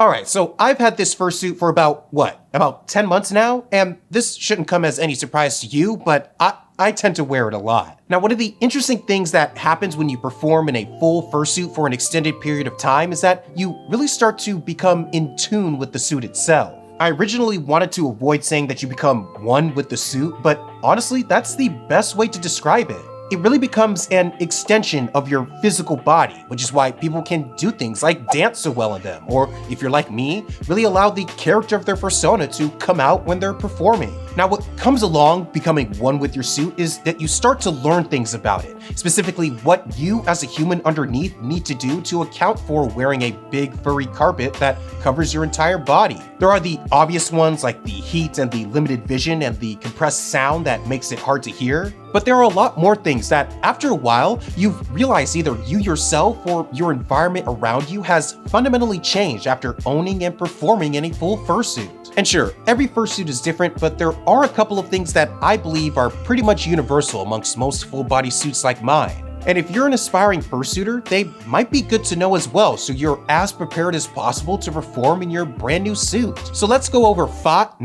Alright, so I've had this fursuit for about 10 months now, and this shouldn't come as any surprise to you, but I tend to wear it a lot. Now, one of the interesting things that happens when you perform in a full fursuit for an extended period of time is that you really start to become in tune with the suit itself. I originally wanted to avoid saying that you become one with the suit, but honestly, that's the best way to describe it. It really becomes an extension of your physical body, which is why people can do things like dance so well in them, or if you're like me, really allow the character of their persona to come out when they're performing. Now, what comes along becoming one with your suit is that you start to learn things about it, specifically what you as a human underneath need to do to account for wearing a big furry carpet that covers your entire body. There are the obvious ones like the heat and the limited vision and the compressed sound that makes it hard to hear, but there are a lot more things that after a while you've realized either you yourself or your environment around you has fundamentally changed after owning and performing in a full fursuit. And sure, every fursuit is different, but there are a couple of things that I believe are pretty much universal amongst most full-body suits like mine. And if you're an aspiring fursuiter, they might be good to know as well, so you're as prepared as possible to perform in your brand new suit. So let's go over 5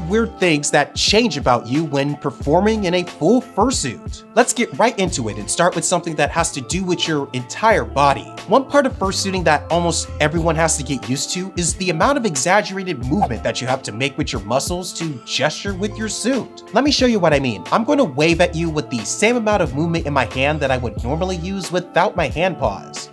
weird things that change about you when performing in a full fursuit. Let's get right into it and start with something that has to do with your entire body. One part of fursuiting that almost everyone has to get used to is the amount of exaggerated movement that you have to make with your muscles to gesture with your suit. Let me show you what I mean. I'm going to wave at you with the same amount of movement in my hand that I would normally use without my hand paws.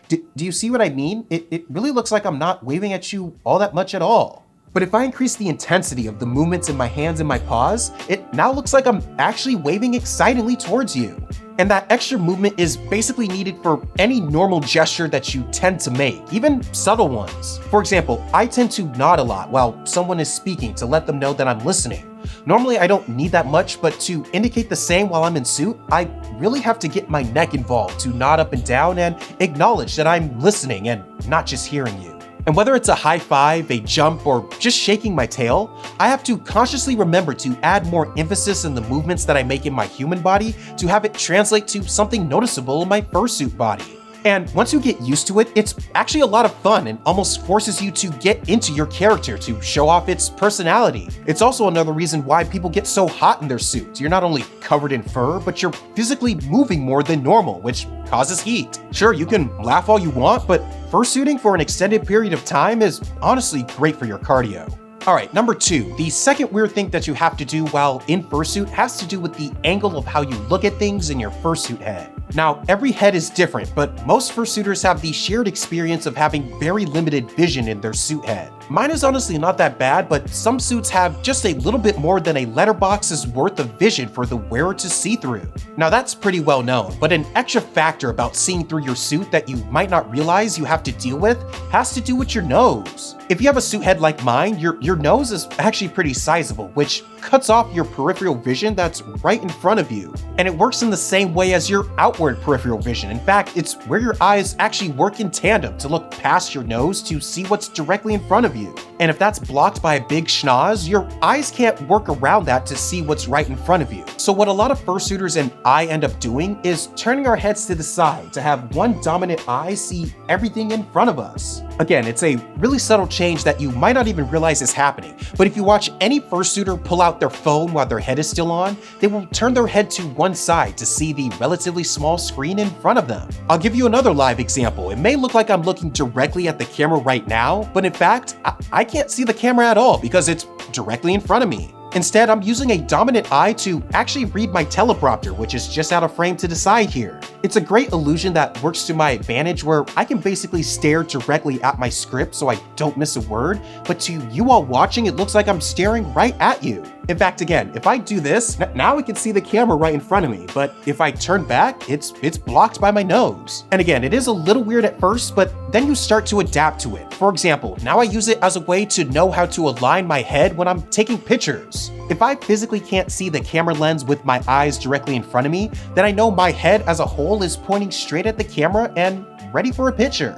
Do you see what I mean? It really looks like I'm not waving at you all that much at all. But if I increase the intensity of the movements in my hands and my paws, it now looks like I'm actually waving excitingly towards you. And that extra movement is basically needed for any normal gesture that you tend to make, even subtle ones. For example, I tend to nod a lot while someone is speaking to let them know that I'm listening. Normally I don't need that much, but to indicate the same while I'm in suit, I really have to get my neck involved to nod up and down and acknowledge that I'm listening and not just hearing you. And whether it's a high five, a jump, or just shaking my tail, I have to consciously remember to add more emphasis in the movements that I make in my human body to have it translate to something noticeable in my fursuit body. And once you get used to it, it's actually a lot of fun and almost forces you to get into your character to show off its personality. It's also another reason why people get so hot in their suits. You're not only covered in fur, but you're physically moving more than normal, which causes heat. Sure, you can laugh all you want, but fursuiting for an extended period of time is honestly great for your cardio. Alright, number 2. The second weird thing that you have to do while in fursuit has to do with the angle of how you look at things in your fursuit head. Now, every head is different, but most fursuiters have the shared experience of having very limited vision in their suit head. Mine is honestly not that bad, but some suits have just a little bit more than a letterbox's worth of vision for the wearer to see through. Now that's pretty well known, but an extra factor about seeing through your suit that you might not realize you have to deal with has to do with your nose. If you have a suit head like mine, your nose is actually pretty sizable, which cuts off your peripheral vision that's right in front of you. And it works in the same way as your outward peripheral vision. In fact, it's where your eyes actually work in tandem to look past your nose to see what's directly in front of you. And if that's blocked by a big schnoz, your eyes can't work around that to see what's right in front of you. So what a lot of fursuiters and I end up doing is turning our heads to the side to have one dominant eye see everything in front of us. Again, it's a really subtle change that you might not even realize is happening, but if you watch any fursuiter pull out their phone while their head is still on, they will turn their head to one side to see the relatively small screen in front of them. I'll give you another live example. It may look like I'm looking directly at the camera right now, but in fact, I can't see the camera at all because it's directly in front of me. Instead, I'm using a dominant eye to actually read my teleprompter, which is just out of frame to the side here. It's a great illusion that works to my advantage where I can basically stare directly at my script so I don't miss a word, but to you all watching, it looks like I'm staring right at you. In fact, again, if I do this, now we can see the camera right in front of me, but if I turn back, it's blocked by my nose. And again, it is a little weird at first, but then you start to adapt to it. For example, now I use it as a way to know how to align my head when I'm taking pictures. If I physically can't see the camera lens with my eyes directly in front of me, then I know my head as a whole is pointing straight at the camera and ready for a picture.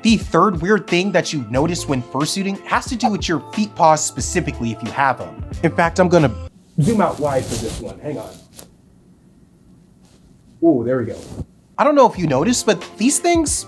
The third weird thing that you notice when fursuiting has to do with your Feet-Paws specifically if you have them. In fact, I'm gonna zoom out wide for this one, hang on. Oh, there we go. I don't know if you noticed, but these things,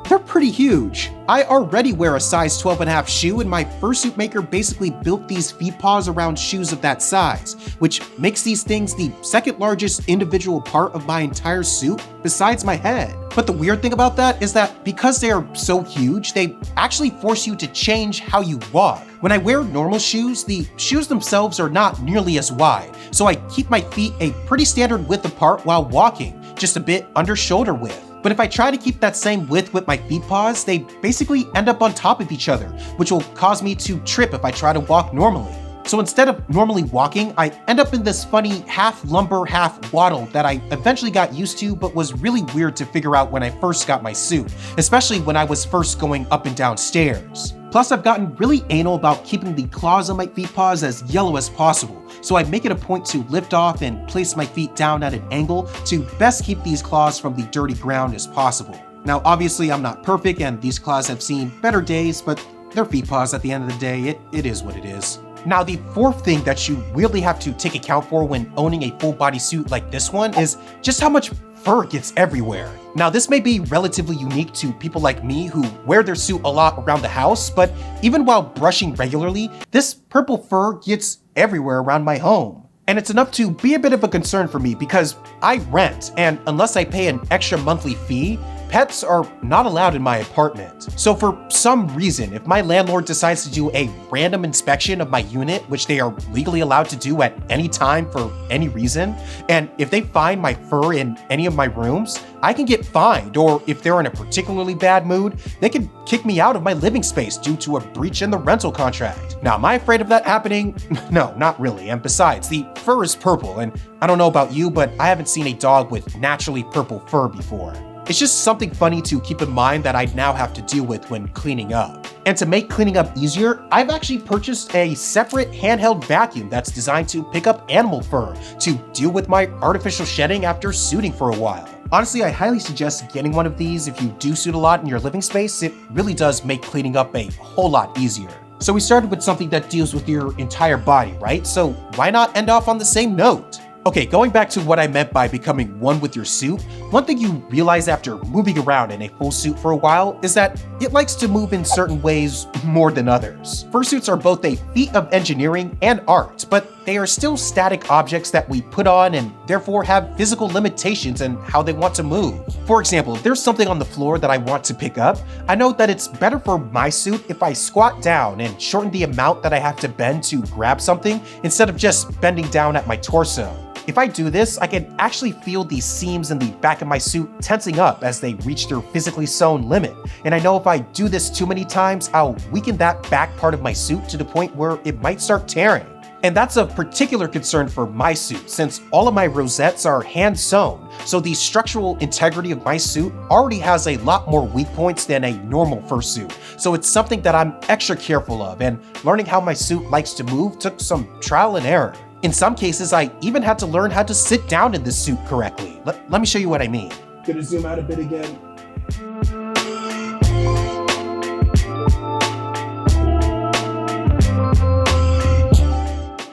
they're pretty huge. I already wear a size 12.5 shoe, and my fursuit maker basically built these Feet-Paws around shoes of that size, which makes these things the second largest individual part of my entire suit besides my head. But the weird thing about that is that because they are so huge, they actually force you to change how you walk. When I wear normal shoes, the shoes themselves are not nearly as wide, so I keep my feet a pretty standard width apart while walking, just a bit under shoulder width. But if I try to keep that same width with my Feet-Paws, they basically end up on top of each other, which will cause me to trip if I try to walk normally. So instead of normally walking, I end up in this funny half lumber, half waddle that I eventually got used to, but was really weird to figure out when I first got my suit, especially when I was first going up and down stairs. Plus, I've gotten really anal about keeping the claws on my Feet-Paws as yellow as possible, so I make it a point to lift off and place my feet down at an angle to best keep these claws from the dirty ground as possible. Now, obviously, I'm not perfect, and these claws have seen better days, but they're Feet-Paws at the end of the day. It is what it is. Now, the fourth thing that you really have to take account for when owning a full body suit like this one is just how much fur gets everywhere. Now, this may be relatively unique to people like me who wear their suit a lot around the house, but even while brushing regularly, this purple fur gets everywhere around my home. And it's enough to be a bit of a concern for me because I rent, and unless I pay an extra monthly fee, pets are not allowed in my apartment. So for some reason, if my landlord decides to do a random inspection of my unit, which they are legally allowed to do at any time for any reason, and if they find my fur in any of my rooms, I can get fined, or if they're in a particularly bad mood, they can kick me out of my living space due to a breach in the rental contract. Now, am I afraid of that happening? No, not really. And besides, the fur is purple, and I don't know about you, but I haven't seen a dog with naturally purple fur before. It's just something funny to keep in mind that I now have to deal with when cleaning up. And to make cleaning up easier, I've actually purchased a separate handheld vacuum that's designed to pick up animal fur to deal with my artificial shedding after suiting for a while. Honestly, I highly suggest getting one of these if you do suit a lot in your living space. It really does make cleaning up a whole lot easier. So we started with something that deals with your entire body, right? So why not end off on the same note? Okay, going back to what I meant by becoming one with your suit, one thing you realize after moving around in a full suit for a while is that it likes to move in certain ways more than others. Fursuits are both a feat of engineering and art, but they are still static objects that we put on and therefore have physical limitations in how they want to move. For example, if there's something on the floor that I want to pick up, I know that it's better for my suit if I squat down and shorten the amount that I have to bend to grab something instead of just bending down at my torso. If I do this, I can actually feel the seams in the back of my suit tensing up as they reach their physically sewn limit. And I know if I do this too many times, I'll weaken that back part of my suit to the point where it might start tearing. And that's of particular concern for my suit, since all of my rosettes are hand sewn, so the structural integrity of my suit already has a lot more weak points than a normal fursuit. So it's something that I'm extra careful of, and learning how my suit likes to move took some trial and error. In some cases, I even had to learn how to sit down in this suit correctly. Let me show you what I mean. Gonna zoom out a bit again.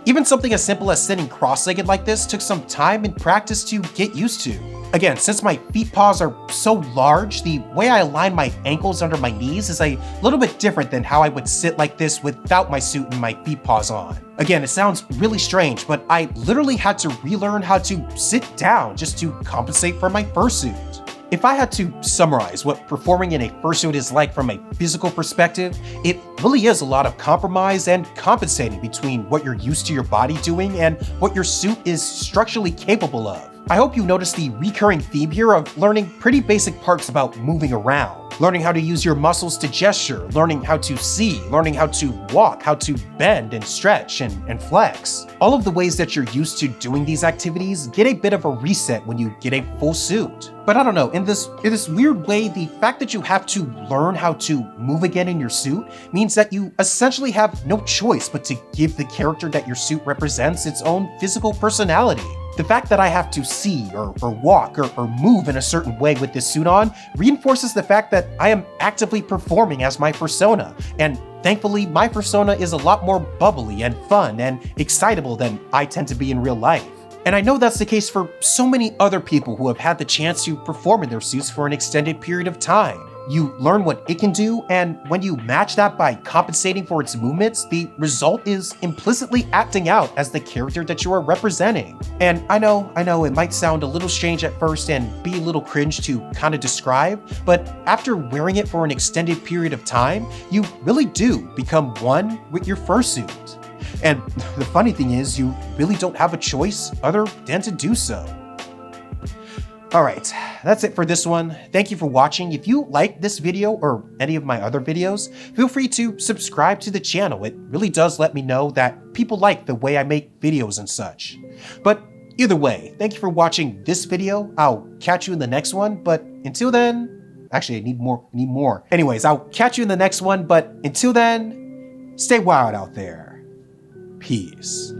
Even something as simple as sitting cross-legged like this took some time and practice to get used to. Again, since my Feet-Paws are so large, the way I align my ankles under my knees is a little bit different than how I would sit like this without my suit and my Feet-Paws on. Again, it sounds really strange, but I literally had to relearn how to sit down just to compensate for my fursuit. If I had to summarize what performing in a fursuit is like from a physical perspective, it really is a lot of compromise and compensating between what you're used to your body doing and what your suit is structurally capable of. I hope you notice the recurring theme here of learning pretty basic parts about moving around. Learning how to use your muscles to gesture, learning how to see, learning how to walk, how to bend and stretch and flex. All of the ways that you're used to doing these activities get a bit of a reset when you get a full suit. But I don't know, in this weird way, the fact that you have to learn how to move again in your suit means that you essentially have no choice but to give the character that your suit represents its own physical personality. The fact that I have to see or walk or move in a certain way with this suit on reinforces the fact that I am actively performing as my persona, and thankfully my persona is a lot more bubbly and fun and excitable than I tend to be in real life. And I know that's the case for so many other people who have had the chance to perform in their suits for an extended period of time. You learn what it can do, and when you match that by compensating for its movements, the result is implicitly acting out as the character that you are representing. And I know it might sound a little strange at first and be a little cringe to kind of describe, but after wearing it for an extended period of time, you really do become one with your fursuit. And the funny thing is, you really don't have a choice other than to do so. Alright, that's it for this one. Thank you for watching. If you like this video or any of my other videos, feel free to subscribe to the channel. It really does let me know that people like the way I make videos and such. But either way, thank you for watching this video. I'll catch you in the next one, but until then, actually I need more. Anyways, I'll catch you in the next one, but until then, stay wild out there. Peace.